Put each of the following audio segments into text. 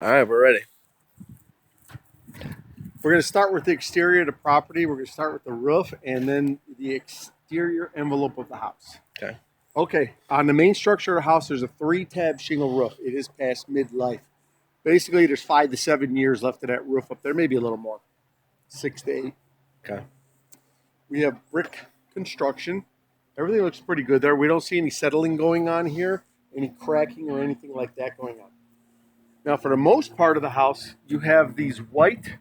All right, we're ready. We're going to start with the exterior of the property. We're going to start with the roof and then the exterior envelope of the house. Okay. Okay, on the main structure of the house, there's a 3-tab shingle roof. It is past midlife. Basically, there's 5 to 7 years left of that roof up there, maybe a little more, 6 to 8. Okay. We have brick construction. Everything looks pretty good there. We don't see any settling going on here, any cracking or anything like that going on. Now, for the most part of the house, you have these white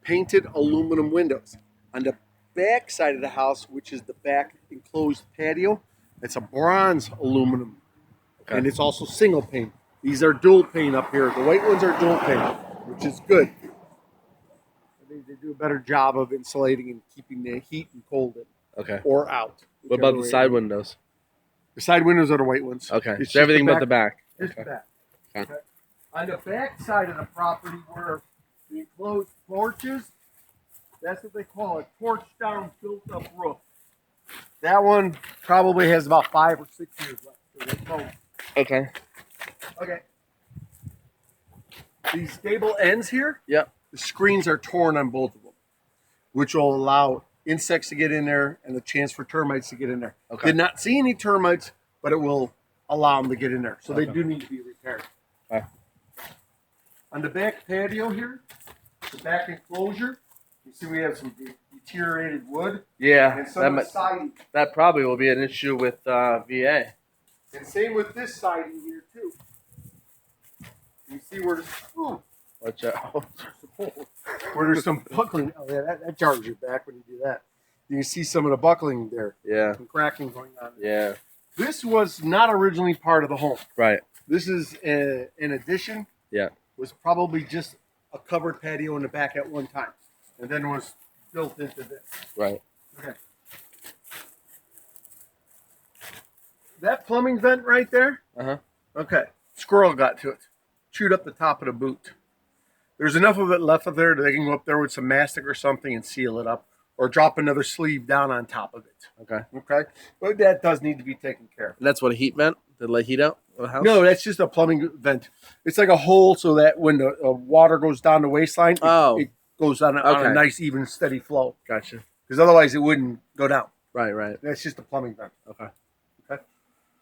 painted aluminum windows. On the back side of the house, which is the back enclosed patio, it's a bronze aluminum. Okay. And it's also single pane. These are dual pane up here. The white ones are dual pane, which is good. They do a better job of insulating and keeping the heat and cold in Okay. or out. What about the side windows? The side windows are the white ones. Okay. It's So everything but the back. Just Okay. the back. Okay. Okay. On the back side of the property where the enclosed porches, that's what they call a torch down built up roof. That one probably has about 5 or 6 years left. So they're close. Okay. Okay. These gable ends here, Yep. the screens are torn on both of them, which will allow insects to get in there and the chance for termites to get in there. Okay. Did not see any termites, but it will allow them to get in there. So they Okay. do need to be repaired. Okay. On the back patio here, the back enclosure, you see we have some deteriorated wood Yeah. and some of the siding. That probably will be an issue with VA. And same with this siding here too. You see where Watch out. where there's some buckling. Oh yeah, that jars your back when you do that. You can see some of the buckling there, Yeah. some cracking going on. Yeah. This was not originally part of the home. Right. This is an addition. Yeah. Was probably just a covered patio in the back at one time, and then was built into this. Right. Okay. That plumbing vent right there. Uh-huh. Okay. Squirrel got to it, chewed up the top of the boot. There's enough of it left up there that they can go up there with some mastic or something and seal it up, or drop another sleeve down on top of it. Okay. Okay. But that does need to be taken care of. And that's what a heat vent to let heat out of the house? No, that's just a plumbing vent. It's like a hole so that when the water goes down the waistline, it goes on a nice, even, steady flow. Gotcha. Because otherwise it wouldn't go down. Right, right. That's just a plumbing vent. Okay.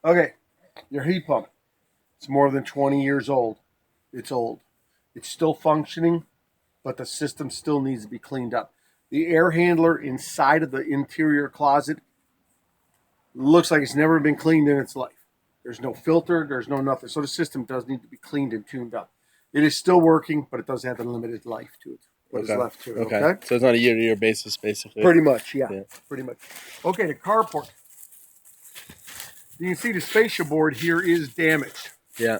Okay. Your heat pump. It's more than 20 years old. It's old. It's still functioning, but the system still needs to be cleaned up. The air handler inside of the interior closet looks like it's never been cleaned in its life. There's no filter, there's no nothing. So the system does need to be cleaned and tuned up. It is still working, but it does have a limited life to it. What is left to it, okay? So it's not a year-to-year basis, basically. Pretty much, yeah. Yeah. Pretty much. Okay, the carport. You can see the fascia board here is damaged. Yeah.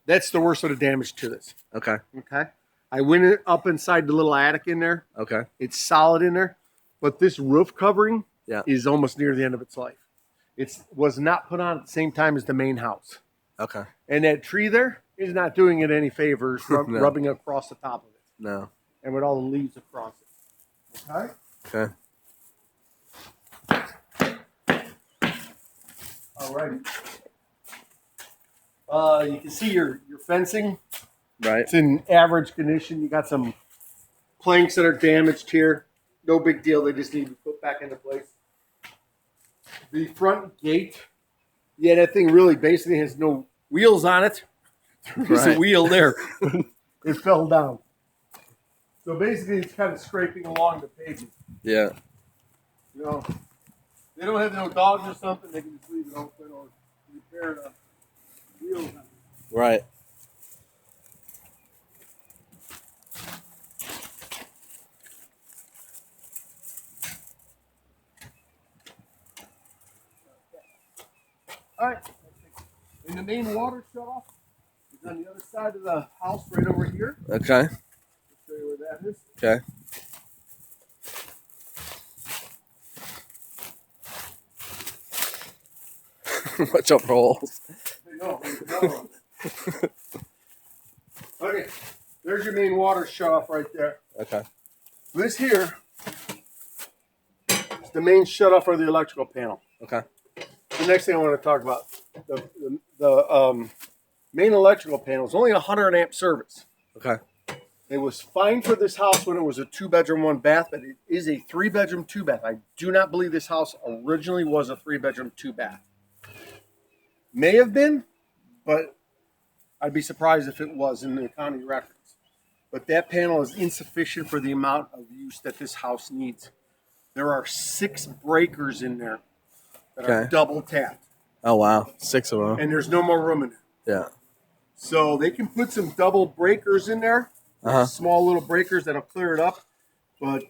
That's the worst of the damage to this. Okay. Okay. I went up inside the little attic in there. Okay. It's solid in there, but this roof covering Yeah. is almost near the end of its life. It was not put on at the same time as the main house. Okay. And that tree there is not doing it any favors No. rubbing across the top of it No. and with all the leaves across it. Okay. Okay. All right. You can see your fencing. Right. It's in average condition. You got some planks that are damaged here. No big deal. They just need to be put back into place. The front gate, yeah, that thing really basically has no wheels on it. There's a wheel there. It fell down. So basically, it's kind of scraping along the pavement. Yeah. You know, they don't have no dogs or something. They can just leave it open or repair the wheels on it. Right. All right. And the main water shutoff is on the other side of the house, right over here. Okay. I'll show you where that is. Okay. Watch out for holes. No. Okay, there's your main water shutoff right there. Okay. This here is the main shutoff for the electrical panel. Okay. The next thing I want to talk about, the Main electrical panel is only 100 amp service. Okay. It was fine for this house when it was a 2-bedroom, 1 bath, but it is a 3-bedroom, 2 bath. I do not believe this house originally was a 3-bedroom, 2 bath. May have been, but I'd be surprised if it was in the county records. But that panel is insufficient for the amount of use that this house needs. There are 6 breakers in there that are Okay. double tapped, Oh wow, 6 of them. and there's no more room in there. Yeah. So they can put some double breakers in there, small little breakers that'll clear it up, but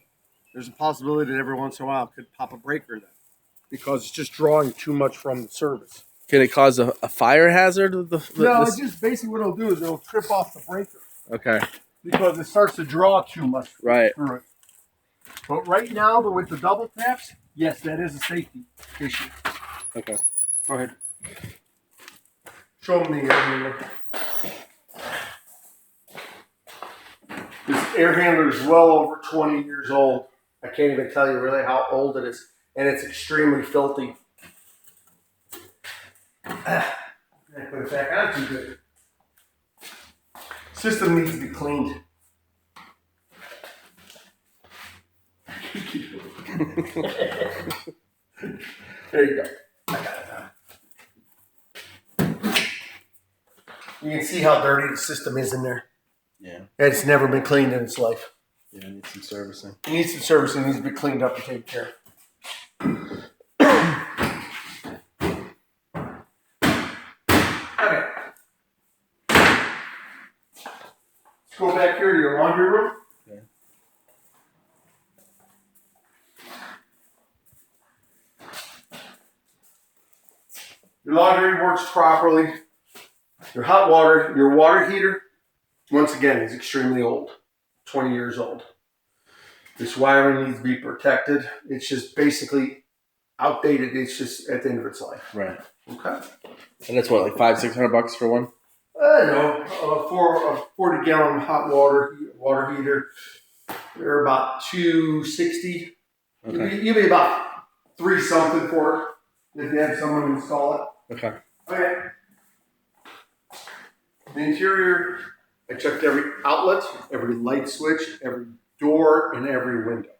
there's a possibility that every once in a while it could pop a breaker then because it's just drawing too much from the service. Can it cause a fire hazard with No, this? it's just basically what it'll do is it'll trip off the breaker Okay. because it starts to draw too much Right. through it. But right now, with the double taps, yes, that is a safety issue. Okay. Go ahead. Show them the air handler. This air handler is well over 20 years old. I can't even tell you really how old it is. And it's extremely filthy. I put it back on too good. System needs to be cleaned. There you go. I got it now. You can see how dirty the system is in there. Yeah. It's never been cleaned in its life. Yeah, I need some servicing. It needs some service. It needs to be cleaned up and taken care of. Okay. Let's go back here to your laundry room. Okay. Your laundry works properly. Your hot water, your water heater, once again, is extremely old. 20 years old. This wiring needs to be protected. It's just basically outdated. It's just at the end of its life. Right. Okay. And that's what, like $500-600 for one? I know. For a 40-gallon hot water heater, they're about $260. Okay. You'd be about $3 something for it if you had someone install it. Okay. Okay. The interior, I checked every outlet, every light switch, every door, and every window.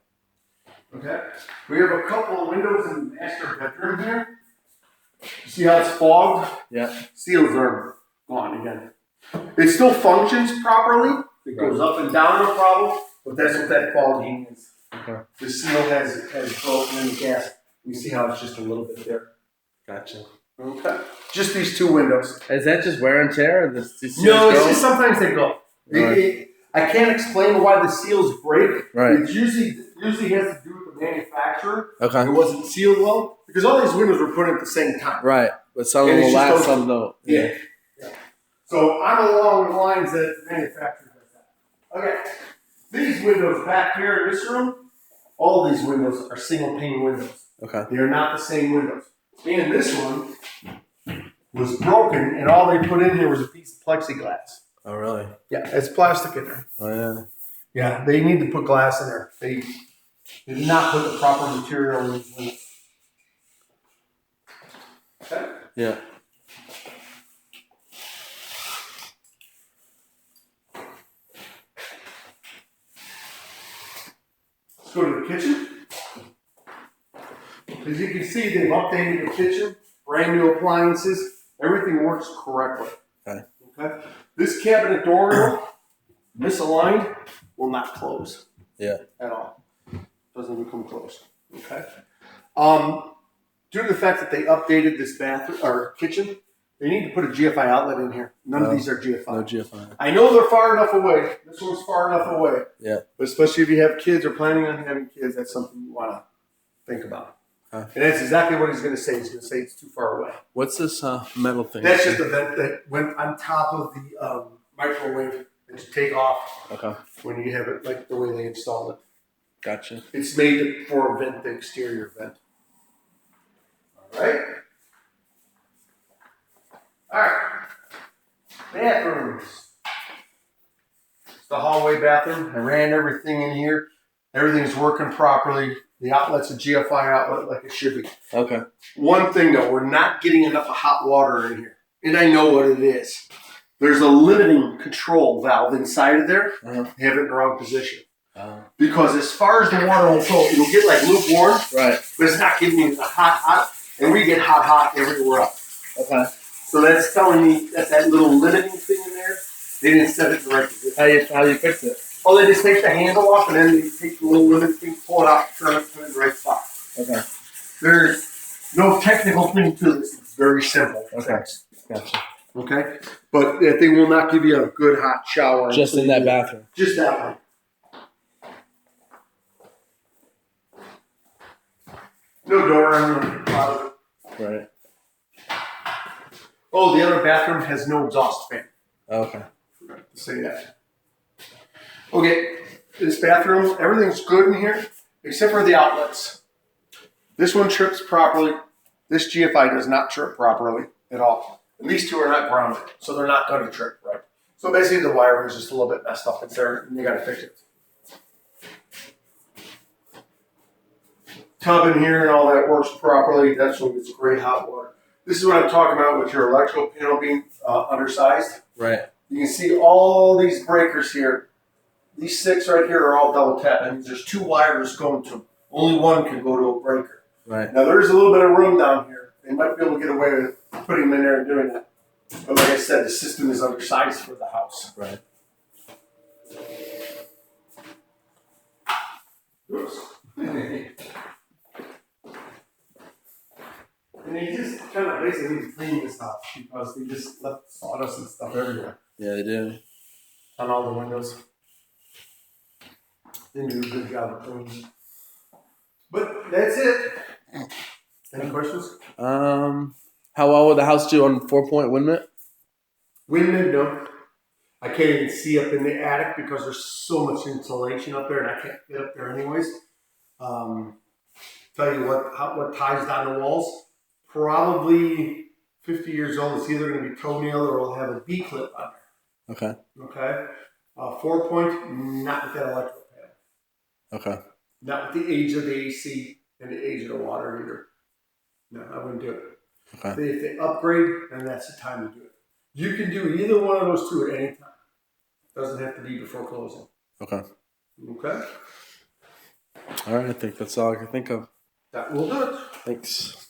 Okay. We have a couple of windows in the master bedroom here. You see how it's fogged? Yeah. Seals are gone again. It still functions properly. It goes up and down, no problem. But that's what that fogging is. Okay. The seal has broken in the gas. You see how it's just a little bit there. Gotcha. Okay. Just these 2 windows. Is that just wear and tear? Or the seals No, it's go? just sometimes they go. Right. I can't explain why the seals break. Right. It usually has to do with the manufacturer. Okay. It wasn't sealed well because all these windows were put in at the same time. Right. But some And will it's just last, those- some don't. Yeah. So I'm along the lines that the manufacturer does that. Okay. These windows back here in this room, all these windows are single pane windows. Okay. They are not the same windows. And this one was broken, and all they put in here was a piece of plexiglass. Oh, really? Yeah, it's plastic in there. Oh, yeah. Yeah, they need to put glass in there. They did not put the proper material in these windows. Okay. Yeah. Let's go to the kitchen. As you can see, they've updated the kitchen, brand new appliances. Everything works correctly. Okay. Okay. This cabinet door, misaligned, will not close Yeah. at all. Doesn't even come close. Okay. Due to the fact that they updated this bathroom or kitchen, they need to put a GFI outlet in here. None of these are GFI. No GFI. I know they're far enough away. This one's far enough away. Yeah. But especially if you have kids or planning on having kids, that's something you want to think about. Huh. And that's exactly what he's going to say. He's going to say it's too far away. What's this metal thing? That's just a vent that went on top of the microwave that you take off Okay. when you have it, like the way they installed it. Gotcha. It's made for a vent, the exterior vent. All right. All right. Bathrooms. It's the hallway bathroom. I ran everything in here. Everything's working properly. The outlet's a GFI outlet like it should be. Okay. One thing though, we're not getting enough hot water in here. And I know what it is. There's a limiting control valve inside of there. Uh-huh. You have it in the wrong position. Because as far as the water will go, it'll get like lukewarm, Right. but it's not giving you the hot, and we get hot everywhere else. Okay. So that's telling me that little limiting thing in there, they didn't set it in the right position. How you fix it? Oh, they just take the handle off and then they take the little limiting thing, pull it out, turn it in the right spot. Okay. There's no technical thing to this. It's very simple. Okay. Gotcha. Okay? But that thing will not give you a good hot shower. Just in that bathroom. Just that one. No door on the bottom. Right. Oh, the other bathroom has no exhaust fan. Okay. Forgot to say that. Okay, this bathroom, everything's good in here except for the outlets. This one trips properly. This GFI does not trip properly at all. And these two are not grounded, so they're not going to trip, right? So basically the wiring is just a little bit messed up in there, and you got to fix it. Tub in here and all that works properly. That's when it's great hot water. This is what I'm talking about with your electrical panel being undersized. Right. You can see all these breakers here. These 6 right here are all double tap. That means there's 2 wires going to them. Only one can go to a breaker. Right. Now there's a little bit of room down here. They might be able to get away with putting them in there and doing that. But like I said, the system is undersized for the house. Right. Oops. And they just kind of basically need to clean this up because they just left sawdust and stuff everywhere Yeah, they do. on all the windows. They do a good job of cleaning. But that's it. Any questions? How well would the house do on 4-point wind mitt? Wind, no. I can't even see up in the attic because there's so much insulation up there and I can't get up there anyways. Tell you what ties down the walls. Probably 50 years old. It's either going to be toenail or it'll have a B-clip on there. Okay. Okay? 4-point, not with that electrical panel. Okay. Not with the age of the AC and the age of the water either. No, I wouldn't do it. Okay. If they upgrade, then that's the time to do it. You can do either one of those 2 at any time. Doesn't have to be before closing. Okay. Okay? All right. I think that's all I can think of. That will do it. Thanks.